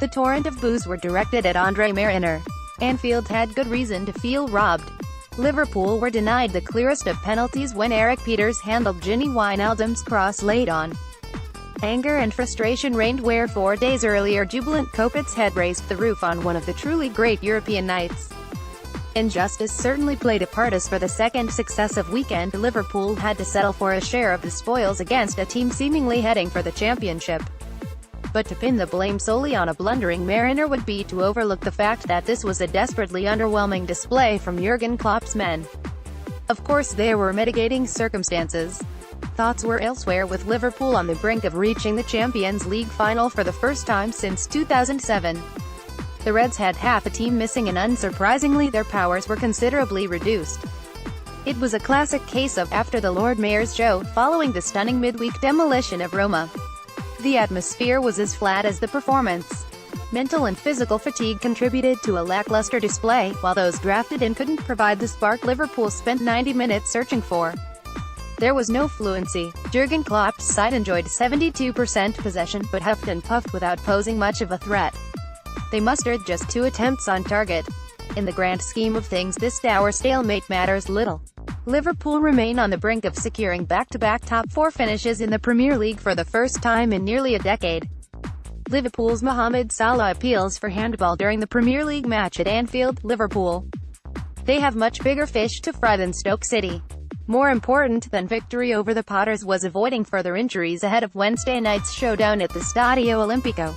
The torrent of boos were directed at Andre Marriner. Anfield had good reason to feel robbed. Liverpool were denied the clearest of penalties when Erik Pieters handled Gini Wijnaldum's cross late on. Anger and frustration reigned where 4 days earlier jubilant Kopites had raised the roof on one of the truly great European nights. Injustice certainly played a part as for the second successive weekend Liverpool had to settle for a share of the spoils against a team seemingly heading for the championship. But to pin the blame solely on a blundering Marriner would be to overlook the fact that this was a desperately underwhelming display from Jurgen Klopp's men. Of course there were mitigating circumstances. Thoughts were elsewhere with Liverpool on the brink of reaching the Champions League final for the first time since 2007. The Reds had half a team missing and unsurprisingly their powers were considerably reduced. It was a classic case of after the Lord Mayor's show following the stunning midweek demolition of Roma. The atmosphere was as flat as the performance. Mental and physical fatigue contributed to a lackluster display, while those drafted in couldn't provide the spark Liverpool spent 90 minutes searching for. There was no fluency. Jurgen Klopp's side enjoyed 72% possession, but huffed and puffed without posing much of a threat. They mustered just 2 attempts on target. In the grand scheme of things this dour stalemate matters little. Liverpool remain on the brink of securing back-to-back top 4 finishes in the Premier League for the first time in nearly a decade. Liverpool's Mohamed Salah appeals for handball during the Premier League match at Anfield, Liverpool. They have much bigger fish to fry than Stoke City. More important than victory over the Potters was avoiding further injuries ahead of Wednesday night's showdown at the Stadio Olimpico.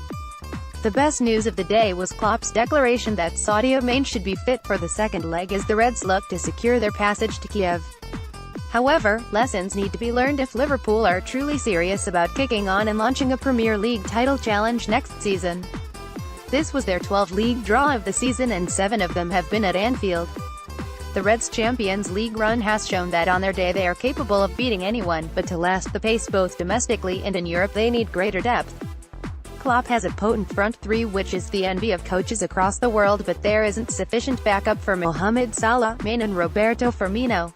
The best news of the day was Klopp's declaration that Sadio Mane should be fit for the second leg as the Reds look to secure their passage to Kiev. However, lessons need to be learned if Liverpool are truly serious about kicking on and launching a Premier League title challenge next season. This was their 12th league draw of the season and 7 of them have been at Anfield. The Reds' Champions League run has shown that on their day they are capable of beating anyone, but to last the pace both domestically and in Europe they need greater depth. Klopp has a potent front three which is the envy of coaches across the world, but there isn't sufficient backup for Mohamed Salah, Mane and Roberto Firmino.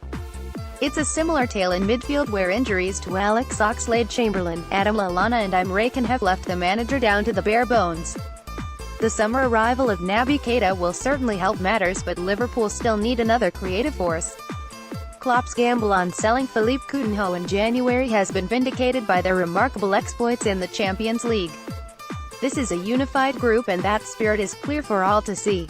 It's a similar tale in midfield where injuries to Alex Oxlade-Chamberlain, Adam Lallana and Imre Can have left the manager down to the bare bones. The summer arrival of Naby Keita will certainly help matters, but Liverpool still need another creative force. Klopp's gamble on selling Philippe Coutinho in January has been vindicated by their remarkable exploits in the Champions League. This is a unified group and that spirit is clear for all to see.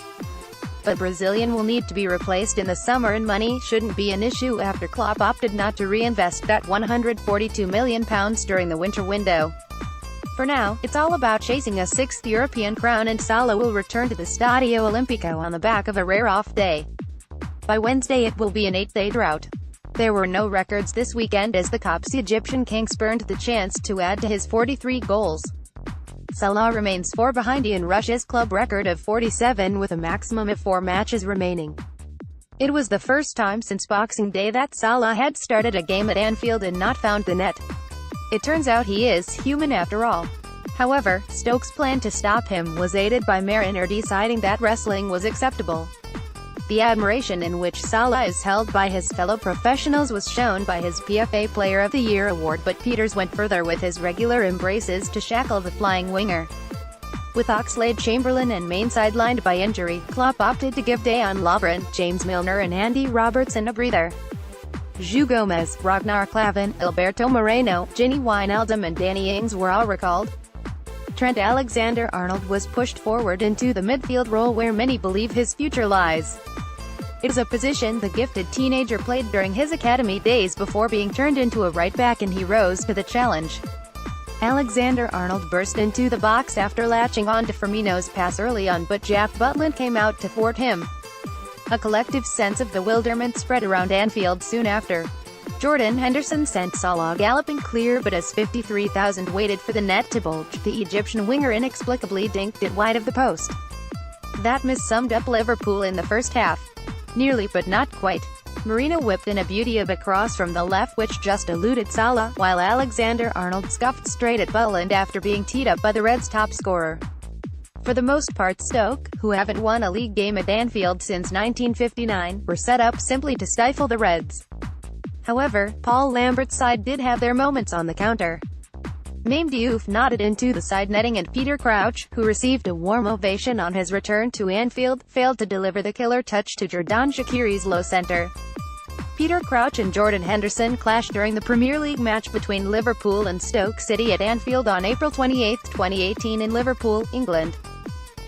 But Brazilian will need to be replaced in the summer and money shouldn't be an issue after Klopp opted not to reinvest that £142 million during the winter window. For now, it's all about chasing a 6th European crown and Salah will return to the Stadio Olimpico on the back of a rare off day. By Wednesday it will be an 8-day drought. There were no records this weekend as the Kopites Egyptian king spurned the chance to add to his 43 goals. Salah remains 4 behind Ian Rush's club record of 47 with a maximum of 4 matches remaining. It was the first time since Boxing Day that Salah had started a game at Anfield and not found the net. It turns out he is human after all. However, Stoke's plan to stop him was aided by Marriner deciding that wrestling was acceptable. The admiration in which Salah is held by his fellow professionals was shown by his PFA Player of the Year award, but Pieters went further with his regular embraces to shackle the flying winger. With Oxlade-Chamberlain and Mane sidelined by injury, Klopp opted to give Dejan Lovren, James Milner and Andy Robertson a breather. João Gomes, Ragnar Klavan, Alberto Moreno, Gini Wijnaldum and Danny Ings were all recalled. Trent Alexander-Arnold was pushed forward into the midfield role where many believe his future lies. It is a position the gifted teenager played during his academy days before being turned into a right-back and he rose to the challenge. Alexander-Arnold burst into the box after latching on to Firmino's pass early on, but Jack Butland came out to thwart him. A collective sense of bewilderment spread around Anfield soon after. Jordan Henderson sent Salah galloping clear, but as 53,000 waited for the net to bulge, the Egyptian winger inexplicably dinked it wide of the post. That miss summed up Liverpool in the first half. Nearly but not quite. Marina whipped in a beauty of a cross from the left which just eluded Salah, while Alexander-Arnold scuffed straight at Butland after being teed up by the Reds' top scorer. For the most part Stoke, who haven't won a league game at Anfield since 1959, were set up simply to stifle the Reds. However, Paul Lambert's side did have their moments on the counter. Named Diouf nodded into the side netting, and Peter Crouch, who received a warm ovation on his return to Anfield, failed to deliver the killer touch to Xherdan Shaqiri's low centre. Peter Crouch and Jordan Henderson clashed during the Premier League match between Liverpool and Stoke City at Anfield on April 28, 2018 in Liverpool, England.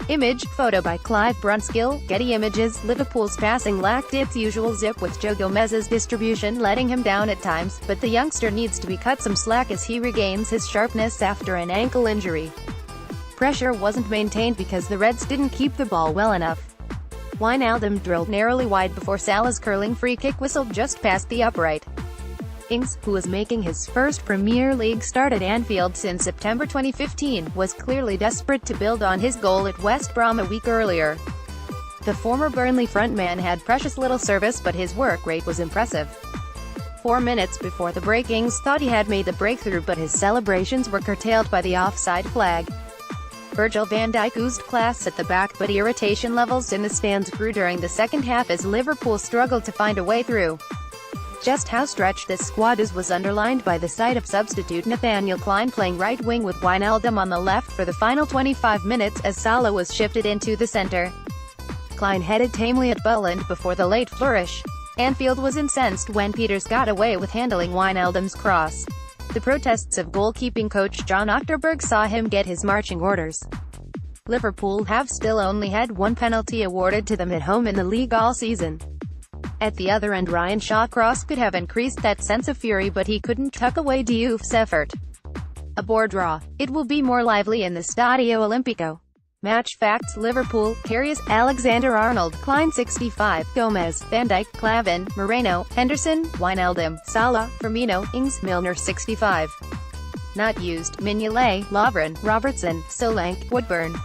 Image, photo by Clive Brunskill, Getty Images. Liverpool's passing lacked its usual zip, with Joe Gomez's distribution letting him down at times, but the youngster needs to be cut some slack as he regains his sharpness after an ankle injury. Pressure wasn't maintained because the Reds didn't keep the ball well enough. Wijnaldum drilled narrowly wide before Salah's curling free kick whistled just past the upright. Ings, who was making his first Premier League start at Anfield since September 2015, was clearly desperate to build on his goal at West Brom a week earlier. The former Burnley frontman had precious little service, but his work rate was impressive. 4 minutes before the break, Ings thought he had made the breakthrough, but his celebrations were curtailed by the offside flag. Virgil van Dijk oozed class at the back, but irritation levels in the stands grew during the second half as Liverpool struggled to find a way through. Just how stretched this squad is was underlined by the sight of substitute Nathaniel Clyne playing right wing with Wijnaldum on the left for the final 25 minutes as Salah was shifted into the centre. Clyne headed tamely at Bulland before the late flourish. Anfield was incensed when Pieters got away with handling Wijnaldum's cross. The protests of goalkeeping coach John Ochterberg saw him get his marching orders. Liverpool have still only had one penalty awarded to them at home in the league all season. At the other end, Ryan Shaw's cross could have increased that sense of fury, but he couldn't tuck away Diouf's effort. A bore draw. It will be more lively in the Stadio Olimpico. Match facts: Liverpool, Karius, Alexander-Arnold, Clyne 65, Gomez, Van Dijk, Clavin, Moreno, Henderson, Wijnaldum, Salah, Firmino, Ings, Milner 65. Not used: Mignolet, Lovren, Robertson, Solanke, Woodburn.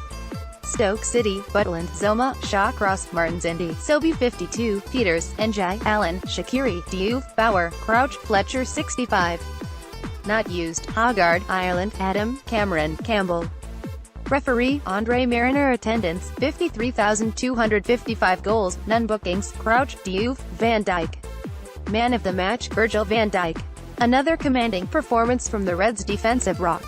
Stoke City, Butland, Zoma, Shaw, Cross, Martins Indy, Sobey 52, Pieters, Njai, Allen, Shaqiri, Diouf, Bauer, Crouch, Fletcher 65. Not used: Haggard, Ireland, Adam, Cameron, Campbell. Referee, Andre Marriner. Attendance, 53,255. Goals, none. Bookings, Crouch, Diouf, Van Dijk. Man of the match, Virgil van Dijk. Another commanding performance from the Reds' defensive rock.